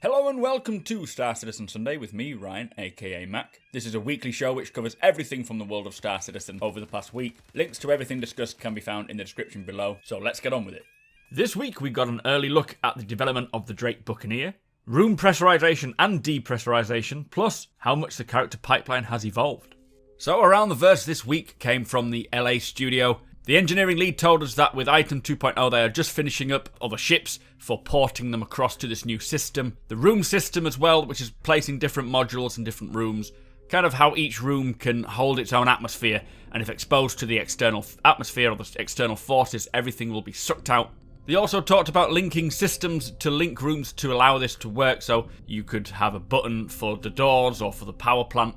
Hello and welcome to Star Citizen Sunday with me, Ryan, aka Mac. This is a weekly show which covers everything from the world of Star Citizen over the past week. Links to everything discussed can be found in the description below, so let's get on with it. This week we got an early look at the development of the Drake Buccaneer, room pressurization and depressurization, plus how much the character pipeline has evolved. So around the verse this week came from the LA studio. The engineering lead told us that with Item 2.0 they are just finishing up other ships for porting them across to this new system. The room system as well, which is placing different modules in different rooms, kind of how each room can hold its own atmosphere, and if exposed to the external atmosphere or the external forces, everything will be sucked out. They also talked about linking systems to link rooms to allow this to work, so you could have a button for the doors or for the power plant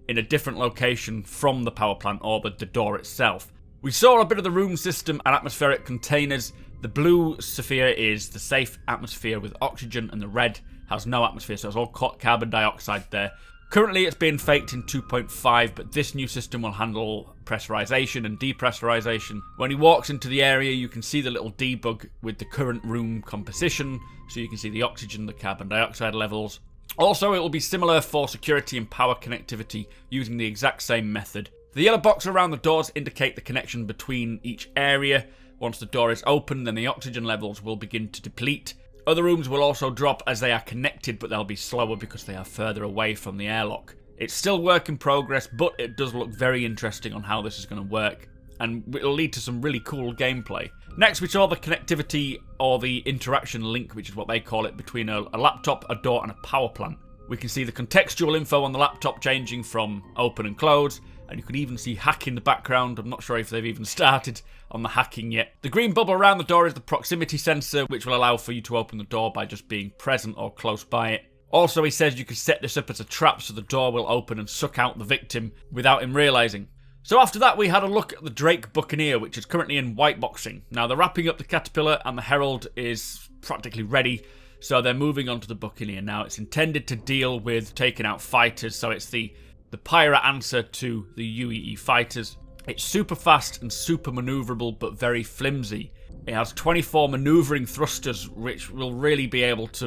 in a different location from the power plant or the door itself. We saw a bit of the room system and atmospheric containers. The blue sphere is the safe atmosphere with oxygen, and the red has no atmosphere, so it's all carbon dioxide there. Currently it's being faked in 2.5, but this new system will handle pressurization and depressurization. When he walks into the area, you can see the little debug with the current room composition, so you can see the oxygen, the carbon dioxide levels. Also, it will be similar for security and power connectivity using the exact same method. The yellow box around the doors indicate the connection between each area. Once the door is open, then the oxygen levels will begin to deplete. Other rooms will also drop as they are connected, but they'll be slower because they are further away from the airlock. It's still work in progress, but it does look very interesting on how this is going to work, and it'll lead to some really cool gameplay. Next, we saw the connectivity, or the interaction link, which is what they call it, between a laptop, a door, and a power plant. We can see the contextual info on the laptop changing from open and close, and you can even see hack in the background. I'm not sure if they've even started on the hacking yet. The green bubble around the door is the proximity sensor, which will allow for you to open the door by just being present or close by it. Also, he says you can set this up as a trap so the door will open and suck out the victim without him realising. So after that, we had a look at the Drake Buccaneer, which is currently in white boxing. Now, they're wrapping up the Caterpillar, and the Herald is practically ready, so they're moving on to the Buccaneer. Now, it's intended to deal with taking out fighters, so it's the pirate answer to the UEE fighters. It's super fast and super maneuverable, but very flimsy. It has 24 maneuvering thrusters, which will really be able to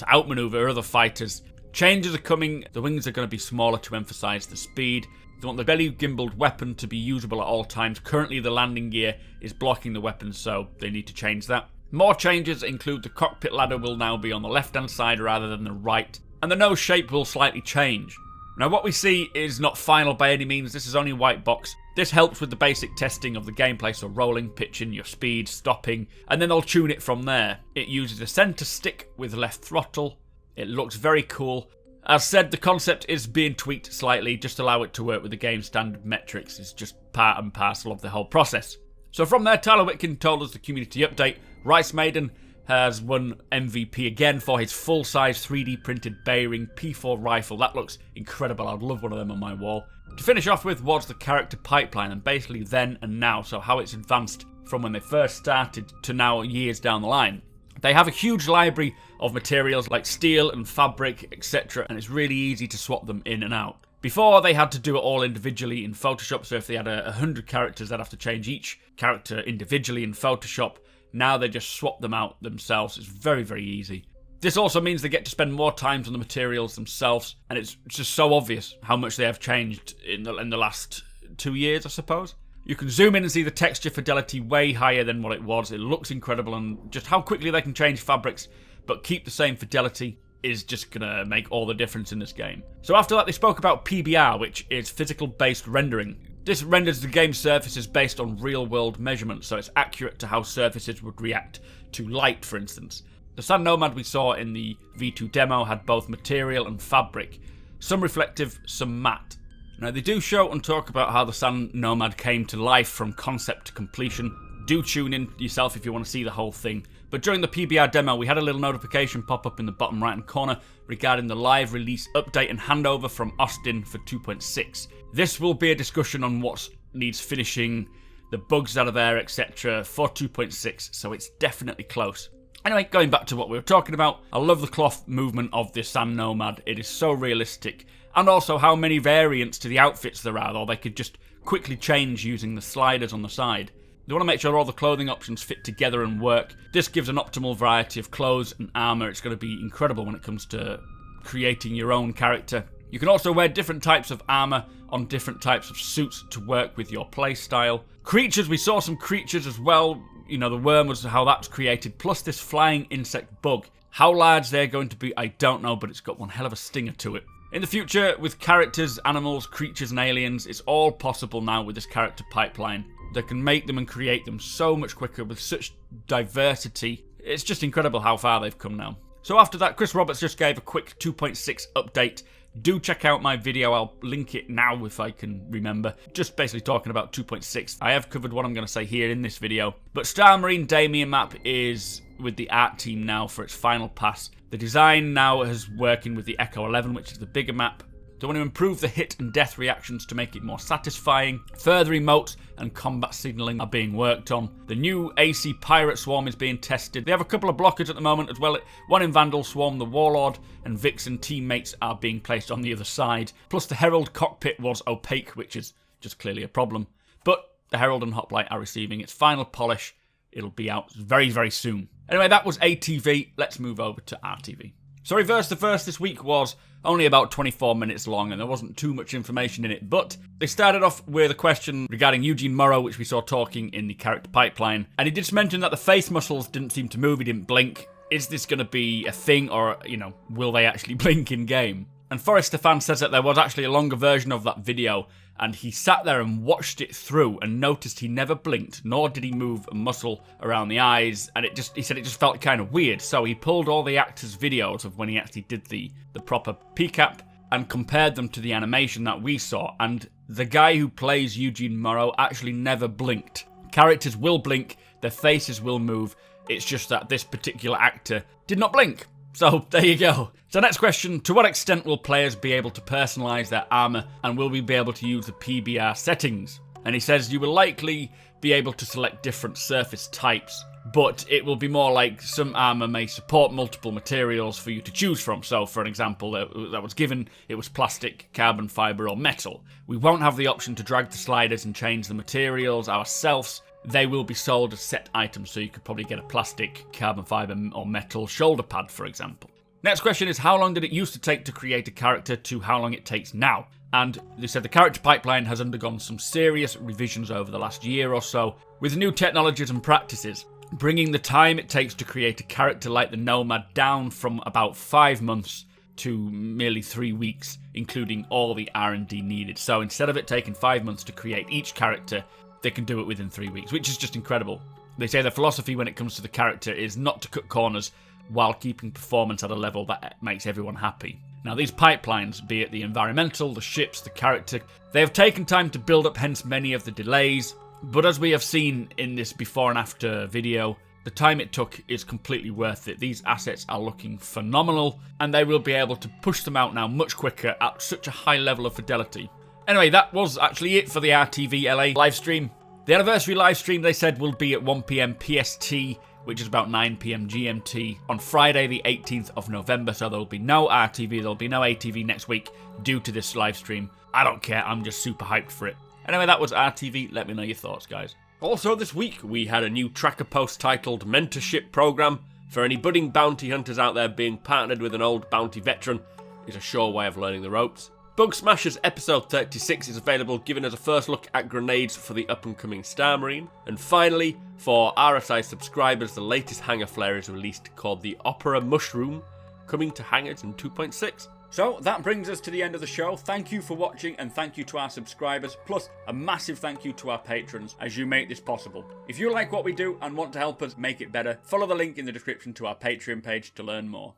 outmaneuver other fighters. Changes are coming. The wings are going to be smaller to emphasize the speed. They want the belly gimbaled weapon to be usable at all times. Currently, the landing gear is blocking the weapon, so they need to change that. More changes include the cockpit ladder will now be on the left-hand side rather than the right, and the nose shape will slightly change. Now, what we see is not final by any means. This is only white box. This helps with the basic testing of the gameplay, so rolling, pitching, your speed, stopping, and then they'll tune it from there. It uses a center stick with left throttle. It looks very cool. As said, the concept is being tweaked slightly. Just allow it to work with the game standard metrics. It's just part and parcel of the whole process. So from there, Tyler Witkin told us the community update. Rice Maiden has won MVP again for his full-size 3D printed Bearing P4 rifle. That looks incredible. I'd love one of them on my wall. To finish off with was the character pipeline, and basically then and now, so how it's advanced from when they first started to now years down the line. They have a huge library of materials like steel and fabric, etc., and it's really easy to swap them in and out. Before, they had to do it all individually in Photoshop, so if they had 100 characters, they'd have to change each character individually in Photoshop. Now they just swap them out themselves. It's very, very easy. This also means they get to spend more time on the materials themselves, and it's just so obvious how much they have changed in the last 2 years, I suppose. You can zoom in and see the texture fidelity way higher than what it was. It looks incredible, and just how quickly they can change fabrics but keep the same fidelity is just gonna make all the difference in this game. So after that, they spoke about PBR, which is physical-based rendering. This renders the game's surfaces based on real-world measurements, so it's accurate to how surfaces would react to light, for instance. The Sand Nomad we saw in the V2 demo had both material and fabric, some reflective, some matte. Now, they do show and talk about how the Sand Nomad came to life from concept to completion. Do tune in yourself if you want to see the whole thing. But during the PBR demo, we had a little notification pop up in the bottom right-hand corner regarding the live release update and handover from Austin for 2.6. This will be a discussion on what needs finishing, the bugs that are there, etc. for 2.6, so it's definitely close. Anyway, going back to what we were talking about, I love the cloth movement of the Sand Nomad. It is so realistic, and also how many variants to the outfits there are, or they could just quickly change using the sliders on the side. They want to make sure all the clothing options fit together and work. This gives an optimal variety of clothes and armor. It's going to be incredible when it comes to creating your own character. You can also wear different types of armor on different types of suits to work with your playstyle. Creatures, we saw some creatures as well. You know, the worm was how that's created, plus this flying insect bug. How large they're going to be, I don't know, but it's got one hell of a stinger to it. In the future, with characters, animals, creatures, and aliens, it's all possible now with this character pipeline. They can make them and create them so much quicker with such diversity. It's just incredible how far they've come now. So after that, Chris Roberts just gave a quick 2.6 update. Do check out my video, I'll link it now if I can remember. Just basically talking about 2.6. I have covered what I'm going to say here in this video. But Star Marine Damien map is with the art team now for its final pass. The design now is working with the Echo 11, which is the bigger map. They want to improve the hit and death reactions to make it more satisfying. Further emotes and combat signaling are being worked on. The new AC Pirate Swarm is being tested. They have a couple of blockers at the moment as well. One in Vandal Swarm, the Warlord and Vixen teammates are being placed on the other side. Plus the Herald cockpit was opaque, which is just clearly a problem. But the Herald and Hoplite are receiving its final polish. It'll be out very, very soon. Anyway, that was ATV. Let's move over to RTV. So Reverse the Verse this week was only about 24 minutes long and there wasn't too much information in it, but they started off with a question regarding Eugene Morrow, which we saw talking in the character pipeline, and he did mention that the face muscles didn't seem to move, he didn't blink. Is this going to be a thing or, you know, will they actually blink in game? And Forrest Stefan says that there was actually a longer version of that video and he sat there and watched it through and noticed he never blinked, nor did he move a muscle around the eyes, and he said it just felt kind of weird. So he pulled all the actors' videos of when he actually did the proper PCAP and compared them to the animation that we saw, and the guy who plays Eugene Morrow actually never blinked. Characters will blink, their faces will move, it's just that this particular actor did not blink. So, there you go. So next question, to what extent will players be able to personalise their armour and will we be able to use the PBR settings? And he says you will likely be able to select different surface types, but it will be more like some armour may support multiple materials for you to choose from. So for an example that was given, it was plastic, carbon fibre or metal. We won't have the option to drag the sliders and change the materials ourselves. They will be sold as set items, so you could probably get a plastic, carbon fibre or metal shoulder pad, for example. Next question is, how long did it used to take to create a character to how long it takes now? And they said the character pipeline has undergone some serious revisions over the last year or so, with new technologies and practices, bringing the time it takes to create a character like the Nomad down from about 5 months to merely 3 weeks, including all the R&D needed. So instead of it taking 5 months to create each character, they can do it within 3 weeks, which is just incredible. They say the philosophy when it comes to the character is not to cut corners while keeping performance at a level that makes everyone happy. Now these pipelines, be it the environmental, the ships, the character, they have taken time to build up, hence many of the delays, but as we have seen in this before and after video, the time it took is completely worth it. These assets are looking phenomenal and they will be able to push them out now much quicker at such a high level of fidelity. Anyway, that was actually it for the RTV LA livestream. The anniversary livestream, they said, will be at 1 PM PST, which is about 9 PM GMT, on Friday the 18th of November, so there will be no RTV, there will be no ATV next week due to this livestream. I don't care, I'm just super hyped for it. Anyway, that was RTV, let me know your thoughts, guys. Also this week, we had a new tracker post titled Mentorship Program. For any budding bounty hunters out there, being partnered with an old bounty veteran is a sure way of learning the ropes. Bug Smashers episode 36 is available, giving us a first look at grenades for the up-and-coming Star Marine. And finally, for RSI subscribers, the latest hangar flare is released called the Opera Mushroom, coming to hangars in 2.6. So that brings us to the end of the show. Thank you for watching and thank you to our subscribers, plus a massive thank you to our patrons as you make this possible. If you like what we do and want to help us make it better, follow the link in the description to our Patreon page to learn more.